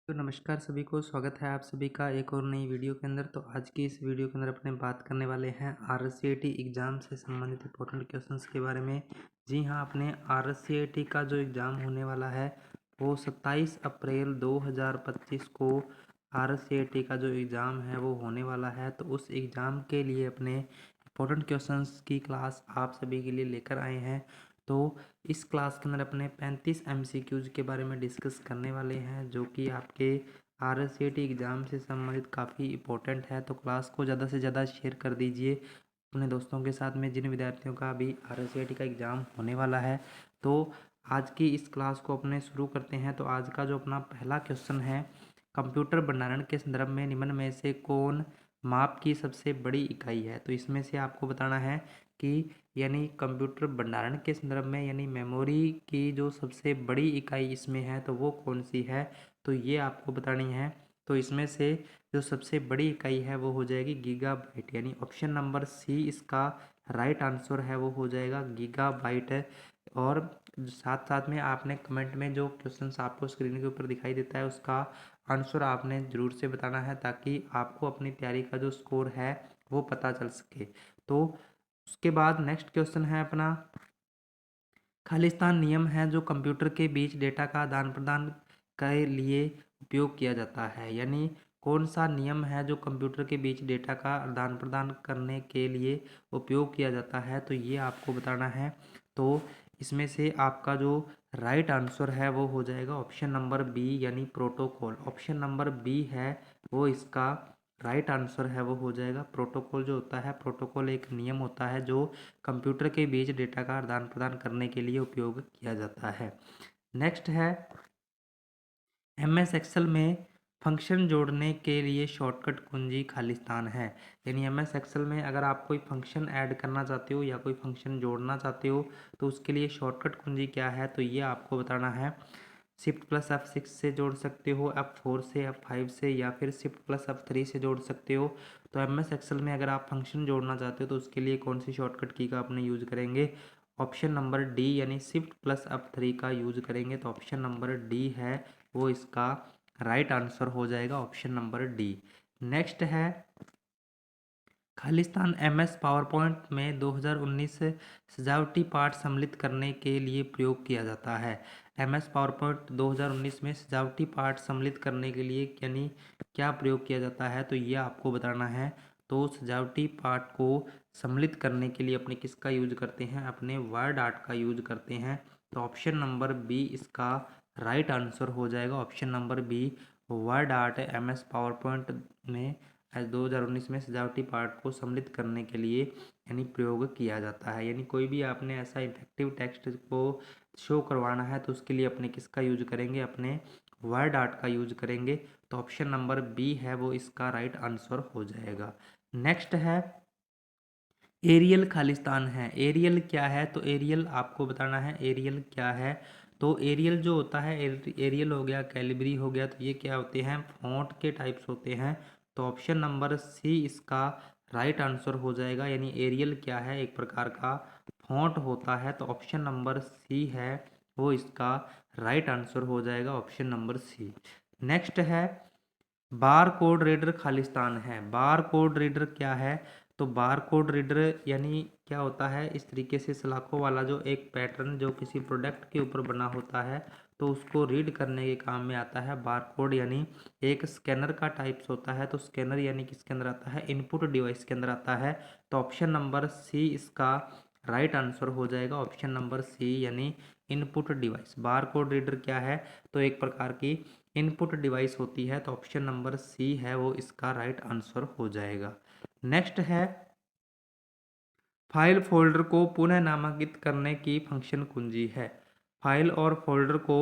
तो नमस्कार सभी को, स्वागत है आप सभी का एक और नई वीडियो के अंदर। तो आज की इस वीडियो के अंदर अपने बात करने वाले हैं RCAT एग्ज़ाम से संबंधित इंपॉर्टेंट क्वेश्चंस के बारे में। जी हाँ, अपने RCAT का जो एग्ज़ाम होने वाला है वो 27 अप्रैल 2025 को RCAT का जो एग्ज़ाम है वो होने वाला है। तो उस एग्ज़ाम के लिए अपने इंपॉर्टेंट क्वेश्चंस की क्लास आप सभी के लिए लेकर आए हैं। तो इस क्लास के अंदर अपने 35 MCQs के बारे में डिस्कस करने वाले हैं, जो कि आपके RCAT एग्ज़ाम से संबंधित काफ़ी इंपॉर्टेंट है। तो क्लास को ज़्यादा से ज़्यादा शेयर कर दीजिए अपने दोस्तों के साथ में जिन विद्यार्थियों का अभी RCAT का एग्ज़ाम होने वाला है। तो आज की इस क्लास को अपने शुरू करते हैं। तो आज का जो अपना पहला क्वेश्चन है, कंप्यूटर भंडारण के संदर्भ में निम्न में से कौन माप की सबसे बड़ी इकाई है। तो इसमें से आपको बताना है कि यानी कंप्यूटर भंडारण के संदर्भ में यानी मेमोरी की जो सबसे बड़ी इकाई इसमें है तो वो कौन सी है, तो ये आपको बतानी है। तो इसमें से जो सबसे बड़ी इकाई है वो हो जाएगी गीगाबाइट, यानी ऑप्शन नंबर सी इसका राइट आंसर है, वो हो जाएगा गीगाबाइट। और साथ साथ में आपने कमेंट में जो क्वेश्चंस आपको स्क्रीन के ऊपर दिखाई देता है उसका आंसर आपने ज़रूर से बताना है, ताकि आपको अपनी तैयारी का जो स्कोर है वो पता चल सके। तो उसके बाद नेक्स्ट क्वेश्चन है अपना, खालिस्तान नियम है जो कंप्यूटर के बीच डेटा का आदान प्रदान के लिए उपयोग किया जाता है। यानी कौन सा नियम है जो कंप्यूटर के बीच डेटा का आदान प्रदान करने के लिए उपयोग किया जाता है, तो ये आपको बताना है। तो इसमें से आपका जो राइट आंसर है वो हो जाएगा ऑप्शन नंबर बी, यानी प्रोटोकॉल। ऑप्शन नंबर बी है वो इसका राइट आंसर है, वो हो जाएगा प्रोटोकॉल। जो होता है प्रोटोकॉल एक नियम होता है जो कंप्यूटर के बीच डेटा का आदान प्रदान करने के लिए उपयोग किया जाता है। नेक्स्ट है, MS एक्सेल में फंक्शन जोड़ने के लिए शॉर्टकट कुंजी खालिस्तान है। यानी MS एक्सेल में अगर आप कोई फंक्शन ऐड करना चाहते हो या कोई फंक्शन जोड़ना चाहते हो तो उसके लिए शॉर्टकट कुंजी क्या है, तो ये आपको बताना है। शिफ्ट प्लस F6 से जोड़ सकते हो, F4 से, F5 से, या फिर शिफ्ट प्लस F3 से जोड़ सकते हो। तो MS एक्सेल में अगर आप फंक्शन जोड़ना चाहते हो तो उसके लिए कौन सी शॉर्टकट की का अपने यूज करेंगे, ऑप्शन नंबर डी यानी शिफ्ट प्लस F3 का यूज करेंगे। तो ऑप्शन नंबर डी है वो इसका राइट आंसर हो जाएगा, ऑप्शन नंबर डी। नेक्स्ट है, खालिस्तान MS पावर पॉइंट में 2019 से सजावटी पाठ सम्मिलित करने के लिए प्रयोग किया जाता है। MS पावर पॉइंट 2019 में सजावटी पाठ सम्मिलित करने के लिए यानी क्या प्रयोग किया जाता है, तो ये आपको बताना है। तो सजावटी पाठ को सम्मिलित करने के लिए अपने किसका यूज करते हैं, अपने वर्ड आर्ट का यूज करते हैं। तो ऑप्शन नंबर बी इसका राइट आंसर हो जाएगा, option number B Word Art MS PowerPoint में 2019 में सजावटी पाठ को सम्मिलित करने के लिए यानी प्रयोग किया जाता है। यानी कोई भी आपने ऐसा इफेक्टिव टेक्स्ट को शो करवाना है तो उसके लिए अपने किसका यूज करेंगे, अपने वर्ड आर्ट का यूज करेंगे। तो ऑप्शन नंबर बी है वो इसका राइट आंसर हो जाएगा। नेक्स्ट है, एरियल खालिस्तान है। एरियल क्या है, तो एरियल आपको बताना है एरियल क्या है। तो एरियल जो होता है, एरियल हो गया, कैलिबरी हो गया, तो ये क्या होते हैं, फॉन्ट के टाइप्स होते हैं। तो ऑप्शन नंबर सी इसका राइट आंसर हो जाएगा। यानी एरियल क्या है, एक प्रकार का फॉन्ट होता है। तो ऑप्शन नंबर सी है वो इसका राइट आंसर हो जाएगा, ऑप्शन नंबर सी। नेक्स्ट है, बार कोड रीडर खालिस्तान है। बार कोड रीडर क्या है, तो बार कोड रीडर यानी क्या होता है, इस तरीके से सलाखों वाला जो एक पैटर्न जो किसी प्रोडक्ट के ऊपर बना होता है तो उसको रीड करने के काम में आता है बार कोड। यानी एक स्कैनर का टाइप्स होता है। तो स्कैनर यानी किसके अंदर आता है, इनपुट डिवाइस के अंदर आता है। तो ऑप्शन नंबर सी इसका राइट आंसर हो जाएगा, ऑप्शन नंबर सी यानी input device. Bar code reader क्या है, तो एक प्रकार की इनपुट डिवाइस होती है। तो ऑप्शन नंबर सी है वो इसका राइट आंसर हो जाएगा। नेक्स्ट है, फाइल फोल्डर को पुनः नामांकित करने की फंक्शन कुंजी है। फाइल और फोल्डर को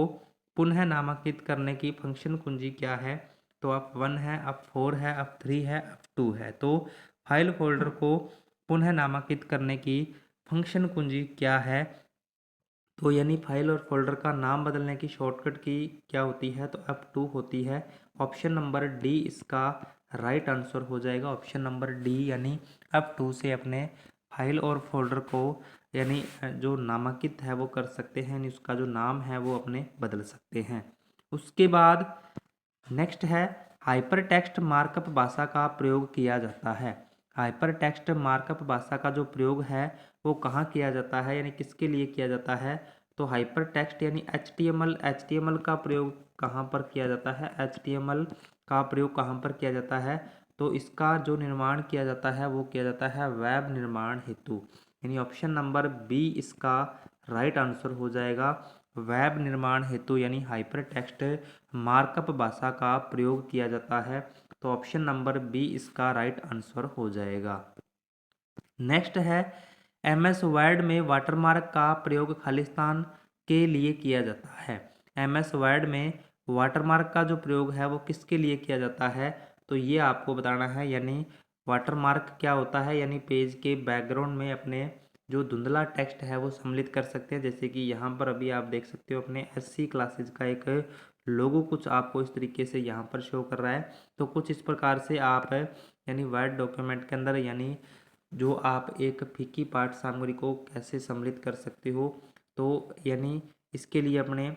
पुनः नामांकित करने की फंक्शन कुंजी क्या है, तो F1 है, F4 है, F3 है, F2 है। तो फाइल फोल्डर को पुनः नामांकित करने की फंक्शन कुंजी क्या है, तो यानी फाइल और फोल्डर का नाम बदलने की शॉर्टकट की क्या होती है, तो F2 होती है। ऑप्शन नंबर डी इसका राइट आंसर हो जाएगा, ऑप्शन नंबर डी यानी F2 से अपने फाइल और फोल्डर को यानी जो नामांकित है वो कर सकते हैं, यानी उसका जो नाम है वो अपने बदल सकते हैं। उसके बाद नेक्स्ट है हाइपर टेक्स्ट मार्कअप भाषा का प्रयोग किया जाता है। हाइपर टेक्स्ट मार्कअप भाषा का जो प्रयोग है वो कहाँ किया जाता है, यानी किसके लिए किया जाता है? तो हाइपर टेक्स्ट यानी एचटीएमएल का प्रयोग कहाँ पर किया जाता है? एचटीएमएल का प्रयोग कहाँ पर किया जाता है? तो इसका जो निर्माण किया जाता है वो किया जाता है वेब निर्माण हेतु, यानी ऑप्शन नंबर बी इसका राइट आंसर हो जाएगा। वेब निर्माण हेतु यानी हाइपर टेक्स्ट मार्कअप भाषा का प्रयोग किया जाता है, तो ऑप्शन नंबर बी इसका राइट आंसर हो जाएगा। नेक्स्ट है एमएस वर्ड में वाटरमार्क का प्रयोग खालिस्तान के लिए किया जाता है। एमएस वर्ड में वाटरमार्क का जो प्रयोग है वो किसके लिए किया जाता है? तो ये आपको बताना है, यानी वाटरमार्क क्या होता है, यानी पेज के बैकग्राउंड में अपने जो धुंधला टेक्स्ट है वो सम्मिलित कर सकते हैं। जैसे कि यहाँ पर अभी आप देख सकते हो अपने एससी क्लासेज का एक लोगो कुछ आपको इस तरीके से यहाँ पर शो कर रहा है। तो कुछ इस प्रकार से आप यानी वर्ड डॉक्यूमेंट के अंदर यानी जो आप एक फीकी पाठ सामग्री को कैसे सम्मिलित कर सकते हो, तो यानी इसके लिए अपने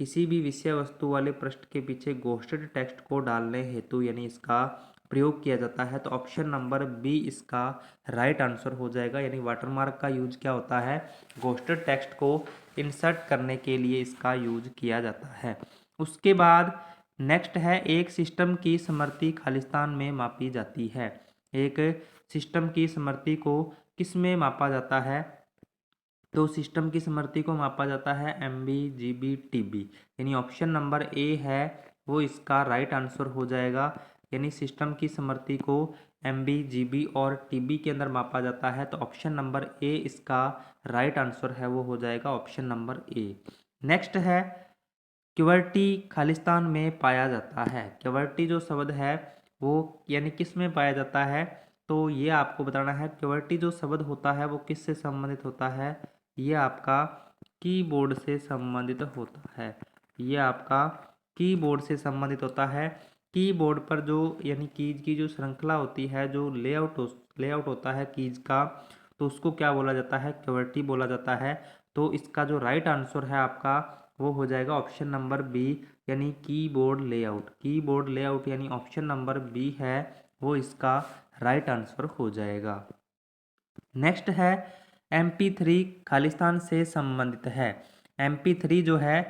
किसी भी विषय वस्तु वाले पृष्ठ के पीछे घोषित टेक्स्ट को डालने हेतु यानी इसका प्रयोग किया जाता है, तो ऑप्शन नंबर बी इसका राइट आंसर हो जाएगा। यानी वाटरमार्क का यूज क्या होता है? घोषित टेक्स्ट को इंसर्ट करने के लिए इसका यूज किया जाता है। उसके बाद नेक्स्ट है एक सिस्टम की समर्थी खालिस्तान में मापी जाती है। एक सिस्टम की समर्थी को किस में मापा जाता है? तो सिस्टम की समर्थी को मापा जाता है MB GB TB, यानी ऑप्शन नंबर ए है वो इसका राइट आंसर हो जाएगा। यानी सिस्टम की समर्थी को MB GB और TB के अंदर मापा जाता है, तो ऑप्शन नंबर ए इसका राइट आंसर है वो हो जाएगा ऑप्शन नंबर ए। नेक्स्ट है क्युवर्टी खालिस्तान में पाया जाता है। क्युवर्टी जो शब्द है वो यानी किस में पाया जाता है? तो ये आपको बताना है क्युवर्टी जो शब्द होता है वो किस से संबंधित होता है? ये आपका कीबोर्ड से संबंधित होता है। ये आपका कीबोर्ड से संबंधित होता है। कीबोर्ड पर जो यानी कीज की जो श्रृंखला होती है, जो लेआउट होता है कीज का, तो उसको क्या बोला जाता है? क्युवर्टी बोला जाता है। तो इसका जो राइट आंसर है आपका वो हो जाएगा ऑप्शन नंबर बी, यानी कीबोर्ड लेआउट। कीबोर्ड लेआउट यानी ऑप्शन नंबर बी है वो इसका राइट आंसर हो जाएगा। नेक्स्ट है MP3 खालिस्तान से संबंधित है। MP3 जो है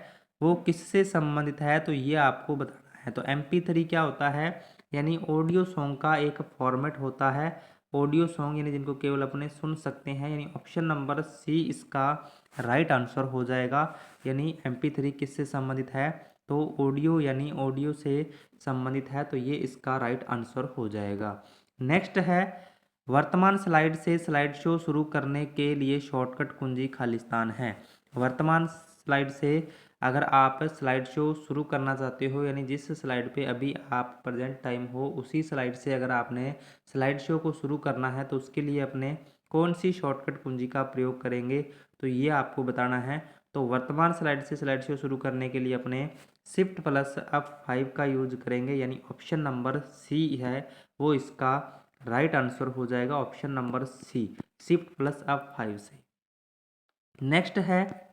वो किससे संबंधित है? तो ये आपको बताना है। तो MP3 क्या होता है? यानी ऑडियो सॉन्ग का एक फॉर्मेट होता है। ऑडियो सॉन्ग यानी जिनको केवल अपने सुन सकते हैं, यानी ऑप्शन नंबर सी इसका राइट आंसर हो जाएगा। यानी MP3 किससे संबंधित है? तो ऑडियो यानी ऑडियो से संबंधित है, तो ये इसका राइट आंसर हो जाएगा। नेक्स्ट है वर्तमान स्लाइड से स्लाइड शो शुरू करने के लिए शॉर्टकट कुंजी खालिस्तान है। वर्तमान स्लाइड से अगर आप स्लाइड शो शुरू करना चाहते हो, यानी जिस स्लाइड पे अभी आप प्रेजेंट टाइम हो उसी स्लाइड से अगर आपने स्लाइड शो को शुरू करना है, तो उसके लिए अपने कौन सी शॉर्टकट कुंजी का प्रयोग करेंगे? तो ये आपको बताना है। तो वर्तमान स्लाइड से स्लाइड शो शुरू करने के लिए अपने शिफ्ट प्लस F5 का यूज करेंगे, यानी ऑप्शन नंबर सी है वो इसका राइट आंसर हो जाएगा option number C, shift plus F5 से। नेक्स्ट है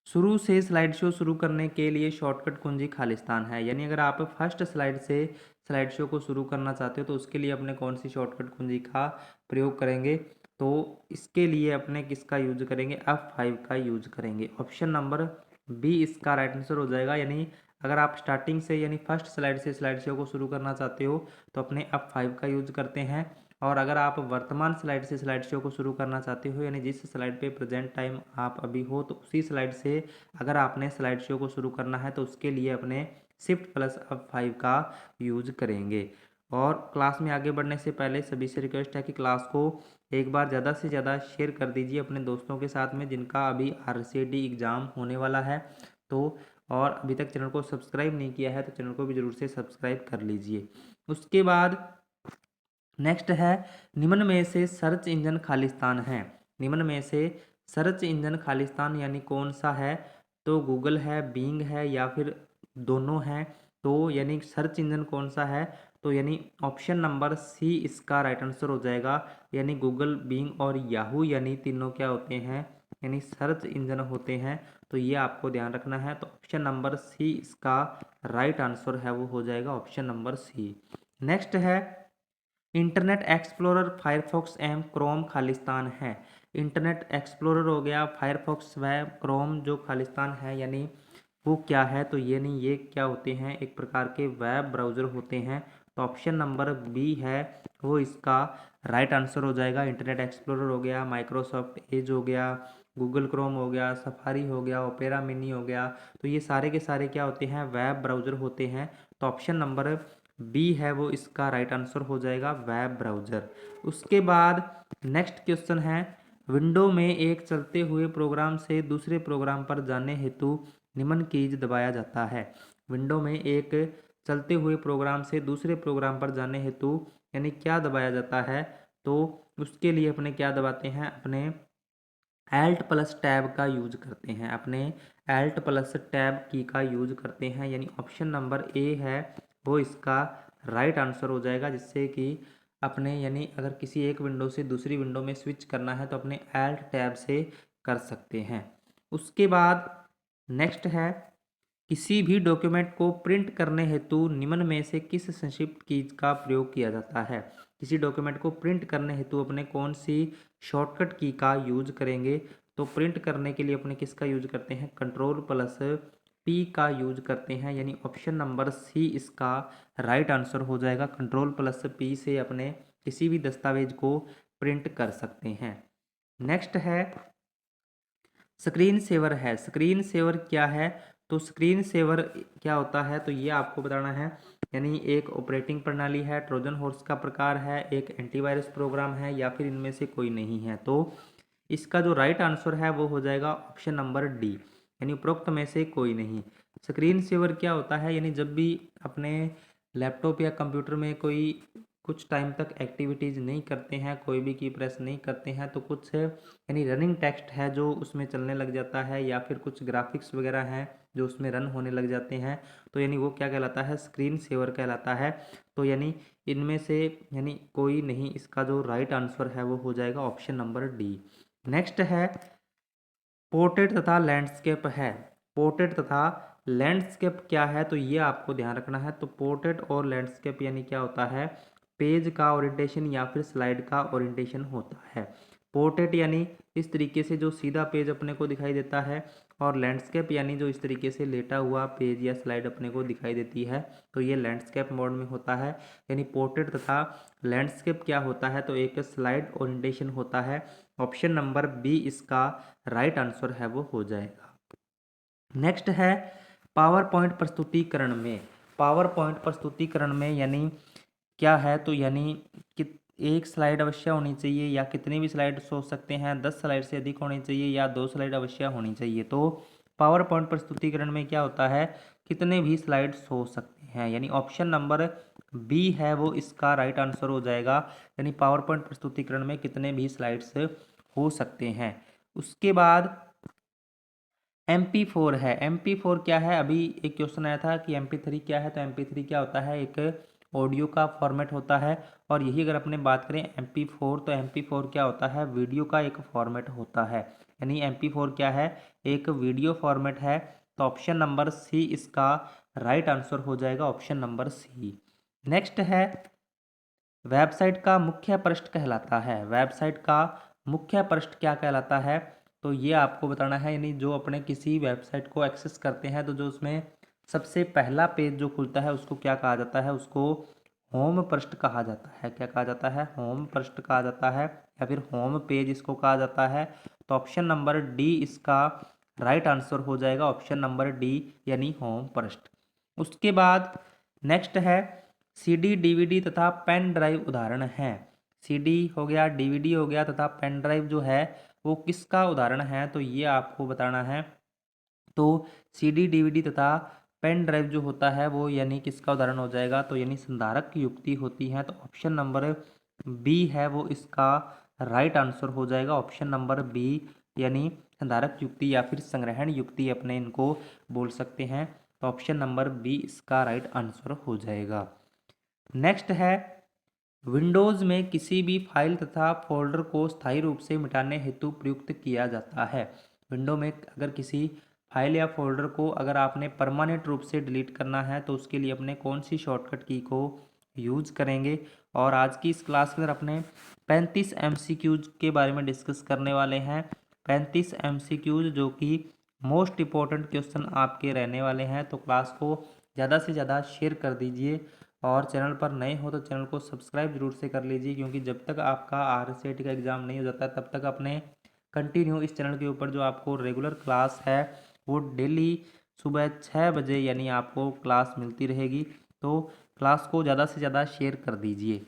शुरू से स्लाइड शो शुरू करने के लिए शॉर्टकट कुंजी खालिस्तान है। यानी अगर आप फर्स्ट स्लाइड से स्लाइड शो को शुरू करना चाहते हो तो उसके लिए अपने कौन सी शॉर्टकट कुंजी का प्रयोग करेंगे? तो इसके लिए अपने किसका यूज करेंगे? F5 का यूज करेंगे। ऑप्शन नंबर बी इसका राइट आंसर हो जाएगा। यानी अगर आप स्टार्टिंग से यानी फर्स्ट स्लाइड से स्लाइड शो को शुरू करना चाहते हो तो अपने F5 का यूज करते हैं, और अगर आप वर्तमान स्लाइड से स्लाइड शो को शुरू करना चाहते हो यानी जिस स्लाइड पे प्रेजेंट टाइम आप अभी हो तो उसी स्लाइड से अगर आपने स्लाइड शो को शुरू करना है तो उसके लिए अपने शिफ्ट प्लस F5 का यूज करेंगे। और क्लास में आगे बढ़ने से पहले सभी से रिक्वेस्ट है कि क्लास को एक बार ज़्यादा से ज़्यादा शेयर कर दीजिए अपने दोस्तों के साथ में जिनका अभी RCD एग्ज़ाम होने वाला है। तो और अभी तक चैनल को सब्सक्राइब नहीं किया है तो चैनल को भी ज़रूर से सब्सक्राइब कर लीजिए। उसके बाद नेक्स्ट है निम्न में से सर्च इंजन खालिस्तान है। निम्न में से सर्च इंजन खालिस्तान यानी कौन सा है? तो गूगल है, बीइंग है या फिर दोनों हैं। तो यानी सर्च इंजन कौन सा है? तो यानी ऑप्शन नंबर सी इसका राइट आंसर हो जाएगा। यानी गूगल, बीइंग और याहू यानी तीनों क्या होते हैं? यानी सर्च इंजन होते हैं। तो ये आपको ध्यान रखना है। तो ऑप्शन नंबर सी इसका राइट आंसर है वो हो जाएगा ऑप्शन नंबर सी। नेक्स्ट है इंटरनेट एक्सप्लोरर, फायरफॉक्स एम क्रोम खालिस्तान है। इंटरनेट एक्सप्लोरर हो गया, फायरफॉक्स व क्रोम जो खालिस्तान है यानी वो क्या है, तो ये नहीं, ये क्या होते हैं, एक प्रकार के वेब ब्राउज़र होते हैं। तो ऑप्शन नंबर बी है वो इसका राइट आंसर हो जाएगा। इंटरनेट एक्सप्लोरर हो गया, माइक्रोसॉफ्ट एज हो गया, गूगल क्रोम हो गया, सफारी हो गया, ओपेरा मिनी हो गया, तो ये सारे के सारे क्या होते हैं, वेब ब्राउज़र होते हैं। तो ऑप्शन नंबर बी है वो इसका राइट आंसर हो जाएगा, वेब ब्राउज़र। उसके बाद नेक्स्ट क्वेश्चन है, विंडो में एक चलते हुए प्रोग्राम से दूसरे प्रोग्राम पर जाने हेतु निम्न कीज दबाया जाता है। विंडो में एक चलते हुए प्रोग्राम से दूसरे प्रोग्राम पर जाने हेतु यानी क्या दबाया जाता है, तो उसके लिए अपने क्या दबाते हैं, अपने एल्ट प्लस टैब का यूज करते हैं, अपने एल्ट प्लस टैब की का यूज करते हैं। यानी ऑप्शन नंबर ए है वो इसका राइट आंसर हो जाएगा, जिससे कि अपने यानी अगर किसी एक विंडो से दूसरी विंडो में स्विच करना है तो अपने एल्ट टैब से कर सकते हैं। उसके बाद नेक्स्ट है, किसी भी डॉक्यूमेंट को प्रिंट करने हेतु निम्न में से किस संक्षिप्त कीज का प्रयोग किया जाता है। किसी डॉक्यूमेंट को प्रिंट करने हेतु अपने कौन सी शॉर्टकट की का यूज करेंगे, तो प्रिंट करने के लिए अपने किसका यूज करते हैं, कंट्रोल प्लस पी का यूज करते हैं। यानी ऑप्शन नंबर सी इसका राइट आंसर हो जाएगा। कंट्रोल प्लस पी से अपने किसी भी दस्तावेज को प्रिंट कर सकते हैं। नेक्स्ट है स्क्रीन सेवर है। स्क्रीन सेवर क्या है, तो स्क्रीन सेवर क्या होता है, तो ये आपको बताना है। यानी एक ऑपरेटिंग प्रणाली है, ट्रोजन हॉर्स का प्रकार है, एक एंटीवायरस प्रोग्राम है, या फिर इनमें से कोई नहीं है। तो इसका जो राइट आंसर है वो हो जाएगा ऑप्शन नंबर डी, यानी उपरोक्त में से कोई नहीं। स्क्रीन सेवर क्या होता है, यानी जब भी अपने लैपटॉप या कंप्यूटर में कोई कुछ टाइम तक एक्टिविटीज़ नहीं करते हैं, कोई भी की प्रेस नहीं करते हैं, तो कुछ यानी रनिंग टेक्स्ट है जो उसमें चलने लग जाता है, या फिर कुछ ग्राफिक्स वगैरह हैं जो उसमें रन होने लग जाते हैं, तो यानी वो क्या कहलाता है, स्क्रीन सेवर कहलाता है। तो यानी इनमें से यानी कोई नहीं, इसका जो राइट आंसर है वो हो जाएगा ऑप्शन नंबर डी। नेक्स्ट है पोर्ट्रेट तथा लैंडस्केप है। पोर्ट्रेट तथा लैंडस्केप क्या है, तो ये आपको ध्यान रखना है। तो पोर्ट्रेट और लैंडस्केप यानी क्या होता है, पेज का ओरिएंटेशन या फिर स्लाइड का ओरिएंटेशन होता है। पोर्ट्रेट यानी इस तरीके से जो सीधा पेज अपने को दिखाई देता है, और लैंडस्केप यानी जो इस तरीके से लेटा हुआ पेज या स्लाइड अपने को दिखाई देती है, तो ये लैंडस्केप मोड में होता है। यानी पोर्ट्रेट तथा लैंडस्केप क्या होता है, तो एक स्लाइड ओरिएंटेशन होता है। ऑप्शन नंबर बी इसका राइट आंसर है वो हो जाएगा। नेक्स्ट है पावर पॉइंट प्रस्तुतिकरण में। पावर पॉइंट प्रस्तुतिकरण में यानी क्या है, तो यानी कि एक स्लाइड अवश्य होनी चाहिए, या कितनी भी स्लाइड्स हो सकते हैं, 10 स्लाइड से अधिक होनी चाहिए, या 2 स्लाइड अवश्य होनी चाहिए। तो पावर पॉइंट प्रस्तुतिकरण में क्या होता है, कितने भी स्लाइड्स हो सकते हैं। यानी ऑप्शन नंबर बी है वो इसका राइट आंसर हो जाएगा। यानी पावर पॉइंट प्रस्तुतिकरण में कितने भी स्लाइड्स हो सकते हैं। उसके बाद MP4 है। MP4 क्या है, अभी एक क्वेश्चन आया था कि MP3 क्या है, तो MP3 क्या होता है, एक ऑडियो का फॉर्मेट होता है। और यही अगर अपने बात करें MP4, तो MP4 क्या होता है, वीडियो का एक फॉर्मेट होता है। यानी MP4 क्या है, एक वीडियो फॉर्मेट है। तो ऑप्शन नंबर सी इसका राइट आंसर हो जाएगा, ऑप्शन नंबर सी। नेक्स्ट है वेबसाइट का मुख्य पृष्ठ कहलाता है। वेबसाइट का मुख्य पृष्ठ क्या कहलाता है, तो ये आपको बताना है। यानी जो अपने किसी वेबसाइट को एक्सेस करते हैं, तो जो उसमें सबसे पहला पेज जो खुलता है उसको क्या कहा जाता है, उसको होम पृष्ठ कहा जाता है। क्या कहा जाता है, होम पृष्ठ कहा जाता है, या फिर होम पेज इसको कहा जाता है। तो ऑप्शन नंबर डी इसका राइट आंसर हो जाएगा, ऑप्शन नंबर डी यानी होम पृष्ठ। उसके बाद नेक्स्ट है CD DVD तथा पेन ड्राइव उदाहरण हैं। CD हो गया, DVD हो गया, तथा पेन ड्राइव जो है वो किसका उदाहरण है, तो ये आपको बताना है। तो CD DVD तथा पेन ड्राइव जो होता है वो यानी किसका उदाहरण हो जाएगा, तो यानी संधारक की युक्ति होती है। तो ऑप्शन नंबर बी है वो इसका राइट आंसर हो जाएगा, ऑप्शन नंबर बी यानी संधारक युक्ति या फिर संग्रहण युक्ति अपने इनको बोल सकते हैं। तो ऑप्शन नंबर बी इसका राइट आंसर हो जाएगा। नेक्स्ट है विंडोज़ में किसी भी फाइल तथा फ़ोल्डर को स्थायी रूप से मिटाने हेतु प्रयुक्त किया जाता है। विंडो में अगर किसी फाइल या फ़ोल्डर को अगर आपने परमानेंट रूप से डिलीट करना है तो उसके लिए अपने कौन सी शॉर्टकट की को यूज़ करेंगे। और आज की इस क्लास के अंदर अपने 35 एमसीक्यूज के बारे में डिस्कस करने वाले हैं। 35 एमसीक्यूज जो कि मोस्ट इम्पोर्टेंट क्वेश्चन आपके रहने वाले हैं। तो क्लास को ज़्यादा से ज़्यादा शेयर कर दीजिए और चैनल पर नए हो तो चैनल को सब्सक्राइब जरूर से कर लीजिए, क्योंकि जब तक आपका RCET का एग्ज़ाम नहीं हो जाता तब तक अपने कंटिन्यू इस चैनल के ऊपर जो आपको रेगुलर क्लास है वो डेली सुबह 6 बजे यानी आपको क्लास मिलती रहेगी। तो क्लास को ज़्यादा से ज़्यादा शेयर कर दीजिए।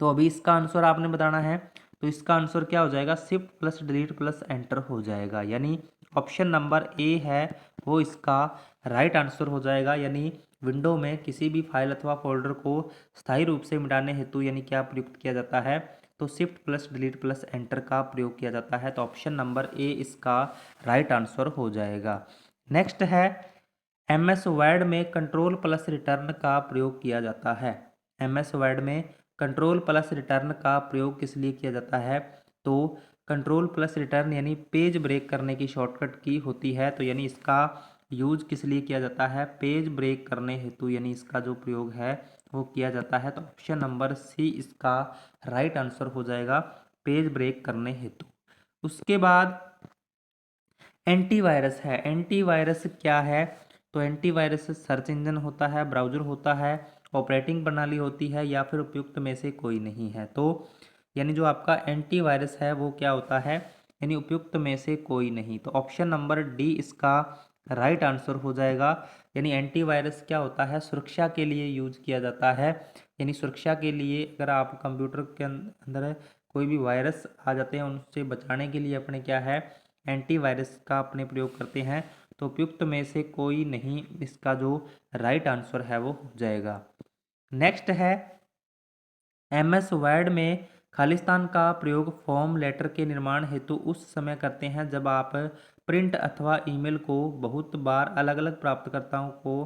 तो अभी इसका आंसर आपने बताना है। तो इसका आंसर क्या हो जाएगा, shift plus delete plus enter हो जाएगा, यानी ऑप्शन नंबर ए है वो इसका राइट आंसर हो जाएगा। यानी विंडो में किसी भी फाइल अथवा फोल्डर को स्थायी रूप से मिटाने हेतु यानी क्या प्रयुक्त किया जाता है, तो shift plus delete plus enter का प्रयोग किया जाता है। तो ऑप्शन नंबर ए इसका राइट आंसर हो जाएगा। नेक्स्ट है MS वर्ड में कंट्रोल प्लस रिटर्न का प्रयोग किया जाता है। MS वर्ड में कंट्रोल प्लस रिटर्न का प्रयोग किस लिए किया जाता है, तो कंट्रोल प्लस रिटर्न यानी पेज ब्रेक करने की शॉर्टकट की होती है। तो यानी इसका यूज किस लिए किया जाता है, पेज ब्रेक करने हेतु यानी इसका जो प्रयोग है वो किया जाता है। तो ऑप्शन नंबर सी इसका राइट आंसर हो जाएगा, पेज ब्रेक करने हेतु। उसके बाद एंटीवायरस है। एंटीवायरस क्या है, तो एंटीवायरस सर्च इंजन होता है, ब्राउज़र होता है, ऑपरेटिंग प्रणाली होती है या फिर उपयुक्त में से कोई नहीं है। तो यानी जो आपका एंटीवायरस है वो क्या होता है, यानी उपयुक्त में से कोई नहीं। तो ऑप्शन नंबर डी इसका राइट आंसर हो जाएगा। यानी एंटीवायरस क्या होता है, सुरक्षा के लिए यूज किया जाता है। यानी सुरक्षा के लिए अगर आप कंप्यूटर के अंदर कोई भी वायरस आ जाते हैं उनसे बचाने के लिए अपने क्या है, एंटीवायरस का अपने प्रयोग करते हैं। तो उपयुक्त में से कोई नहीं इसका जो राइट आंसर है वो हो जाएगा। नेक्स्ट है MS वर्ड में खालिस्तान का प्रयोग फॉर्म लेटर के निर्माण हेतु उस समय करते हैं जब आप प्रिंट अथवा ईमेल को बहुत बार अलग अलग प्राप्तकर्ताओं को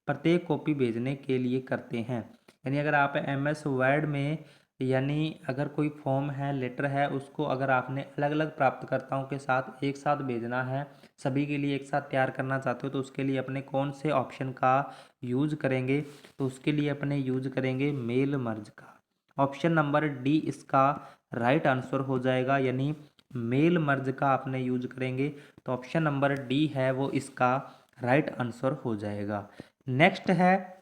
प्रत्येक कॉपी भेजने के लिए करते हैं। यानी अगर आप MS वर्ड में यानी अगर कोई फॉर्म है, लेटर है, उसको अगर आपने अलग अलग प्राप्तकर्ताओं के साथ एक साथ भेजना है, सभी के लिए एक साथ तैयार करना चाहते हो, तो उसके लिए अपने कौन से ऑप्शन का यूज करेंगे, तो उसके लिए अपने यूज करेंगे मेल मर्ज का। ऑप्शन नंबर डी इसका राइट आंसर हो जाएगा, यानी मेल मर्ज का आपने यूज करेंगे। तो ऑप्शन नंबर डी है वो इसका राइट आंसर हो जाएगा। नेक्स्ट है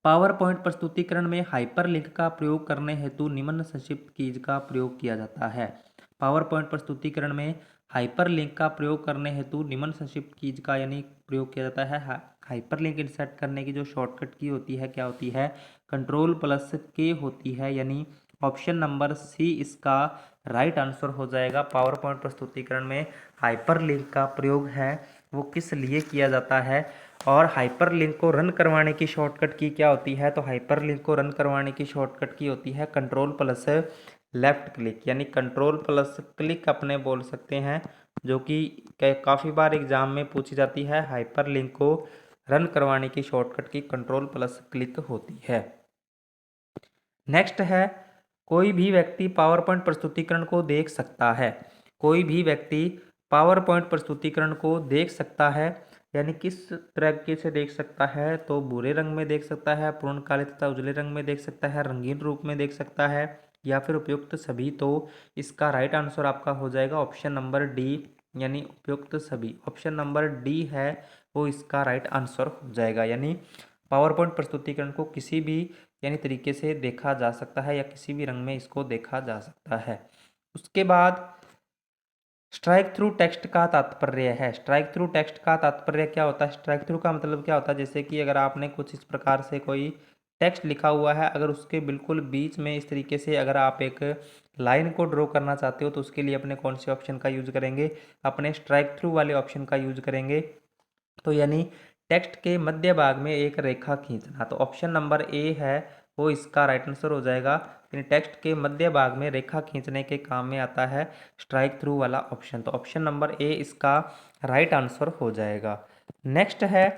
पावर पॉइंट प्रस्तुतिकरण में हाइपरलिंक का प्रयोग करने हेतु निम्न संक्षिप्त कीज का प्रयोग किया जाता है। पावर पॉइंट प्रस्तुतिकरण में हाइपरलिंक का प्रयोग करने हेतु निम्न संक्षिप्त कीज का यानी प्रयोग किया जाता है। हाइपरलिंक इंसर्ट करने की जो शॉर्टकट की होती है क्या होती है, कंट्रोल प्लस के होती है। यानी ऑप्शन नंबर सी इसका राइट आंसर हो जाएगा। पावर पॉइंट प्रस्तुतिकरण में हाइपरलिंक का प्रयोग है वो किस लिए किया जाता है, और हाइपरलिंक को रन करवाने की शॉर्टकट की क्या होती है, तो हाइपरलिंक को रन करवाने की शॉर्टकट की होती है कंट्रोल प्लस लेफ्ट क्लिक। यानी कंट्रोल प्लस क्लिक अपने बोल सकते हैं, जो कि काफ़ी बार एग्जाम में पूछी जाती है। हाइपरलिंक को रन करवाने की शॉर्टकट की कंट्रोल प्लस क्लिक होती है। नेक्स्ट है कोई भी व्यक्ति पावर पॉइंट प्रस्तुतिकरण को देख सकता है। कोई भी व्यक्ति पावर पॉइंट प्रस्तुतिकरण को देख सकता है, यानी किस तरीके से देख सकता है, तो भूरे रंग में देख सकता है, पूर्ण काले तथा उजले रंग में देख सकता है, रंगीन रूप में देख सकता है, या फिर उपयुक्त सभी। तो इसका राइट आंसर आपका हो जाएगा ऑप्शन नंबर डी, यानी उपयुक्त सभी। ऑप्शन नंबर डी है वो इसका राइट आंसर हो जाएगा। यानी पावर पॉइंट प्रस्तुतिकरण को किसी भी यानी तरीके से देखा जा सकता है या किसी भी रंग में इसको देखा जा सकता है। उसके बाद स्ट्राइक थ्रू टेक्स्ट का तात्पर्य है। स्ट्राइक थ्रू टेक्स्ट का तात्पर्य क्या होता है, स्ट्राइक थ्रू का मतलब क्या होता है, जैसे कि अगर आपने कुछ इस प्रकार से कोई टेक्स्ट लिखा हुआ है, अगर उसके बिल्कुल बीच में इस तरीके से अगर आप एक लाइन को ड्रॉ करना चाहते हो तो उसके लिए अपने कौन से ऑप्शन का यूज करेंगे, अपने स्ट्राइक थ्रू वाले ऑप्शन का यूज करेंगे। तो यानी टेक्स्ट के मध्य भाग में एक रेखा खींचना, तो ऑप्शन नंबर ए है वो इसका राइट आंसर हो जाएगा। यानी टेक्स्ट के मध्य भाग में रेखा खींचने के काम में आता है स्ट्राइक थ्रू वाला ऑप्शन। तो ऑप्शन नंबर ए इसका राइट आंसर हो जाएगा। नेक्स्ट है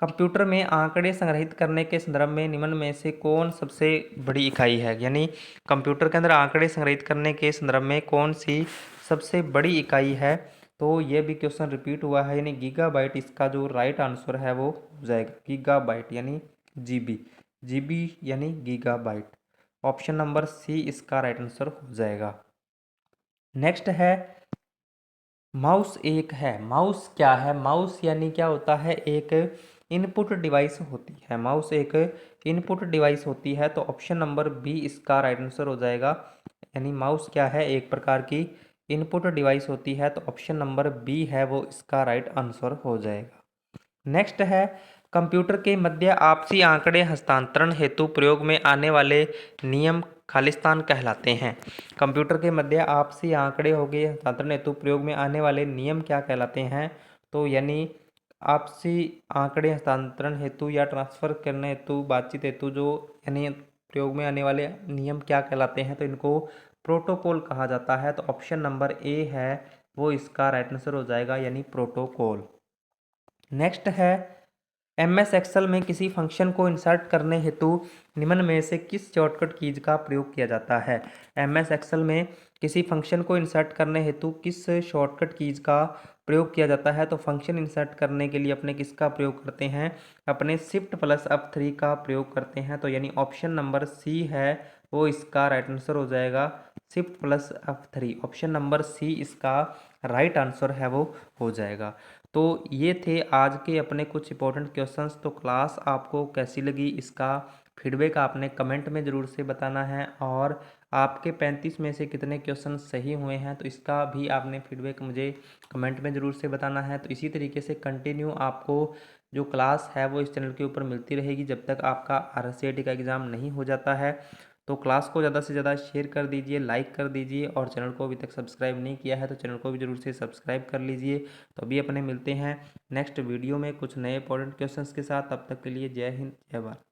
कंप्यूटर में आंकड़े संग्रहित करने के संदर्भ में निम्न में से कौन सबसे बड़ी इकाई है? यानी कंप्यूटर के अंदर आंकड़े संग्रहित करने के संदर्भ में कौन सी सबसे बड़ी इकाई है? तो ये भी क्वेश्चन रिपीट हुआ है, यानी गीगाबाइट इसका जो राइट आंसर है वो हो जाएगा गीगाबाइट यानी जीबी। जीबी यानी गीगाबाइट। ऑप्शन नंबर सी इसका राइट आंसर हो जाएगा। नेक्स्ट है माउस एक है। माउस क्या है? माउस यानी क्या होता है? एक इनपुट डिवाइस होती है। माउस एक इनपुट डिवाइस होती है, तो ऑप्शन नंबर बी इसका राइट आंसर हो जाएगा। यानी माउस क्या है? एक प्रकार की इनपुट डिवाइस होती है, तो ऑप्शन नंबर बी है वो इसका राइट आंसर हो जाएगा। नेक्स्ट है कंप्यूटर के मध्य आपसी आंकड़े हस्तांतरण हेतु प्रयोग में आने वाले नियम खालिस्तान कहलाते हैं। कंप्यूटर के मध्य आपसी आंकड़े हो गए हस्तांतरण हेतु प्रयोग में आने वाले नियम क्या कहलाते हैं? तो यानी आपसी आंकड़े हस्तांतरण हेतु या ट्रांसफर करने हेतु बातचीत हेतु जो यानी प्रयोग में आने वाले नियम क्या कहलाते हैं? तो इनको प्रोटोकॉल कहा जाता है। तो ऑप्शन नंबर ए है वो इसका राइट आंसर हो जाएगा, यानी प्रोटोकॉल। नेक्स्ट है MS एक्सेल में किसी फंक्शन को इंसर्ट करने हेतु निम्न में से किस शॉर्टकट कीज का प्रयोग किया जाता है? MS एक्सेल में किसी फंक्शन को इंसर्ट करने हेतु किस शॉर्टकट कीज का प्रयोग किया जाता है? तो फंक्शन इंसर्ट करने के लिए अपने किसका प्रयोग करते हैं? अपने शिफ्ट प्लस F3 का प्रयोग करते हैं। तो यानी ऑप्शन नंबर सी है वो इसका राइट आंसर हो जाएगा, shift plus F3। Option number C इसका राइट आंसर है वो हो जाएगा। तो ये थे आज के अपने कुछ इंपॉर्टेंट क्वेश्चंस। तो क्लास आपको कैसी लगी इसका फीडबैक आपने कमेंट में ज़रूर से बताना है, और आपके 35 में से कितने क्वेश्चन सही हुए हैं तो इसका भी आपने फीडबैक मुझे कमेंट में ज़रूर से बताना है। तो इसी तरीके से कंटिन्यू आपको जो क्लास है वो इस चैनल के ऊपर मिलती रहेगी जब तक आपका RCET का एग्ज़ाम नहीं हो जाता है। तो क्लास को ज़्यादा से ज़्यादा शेयर कर दीजिए, लाइक कर दीजिए, और चैनल को अभी तक सब्सक्राइब नहीं किया है तो चैनल को भी ज़रूर से सब्सक्राइब कर लीजिए। तो अभी अपने मिलते हैं नेक्स्ट वीडियो में कुछ नए इंपॉर्टेंट क्वेश्चंस के साथ। तब तक के लिए जय हिंद, जय भारत।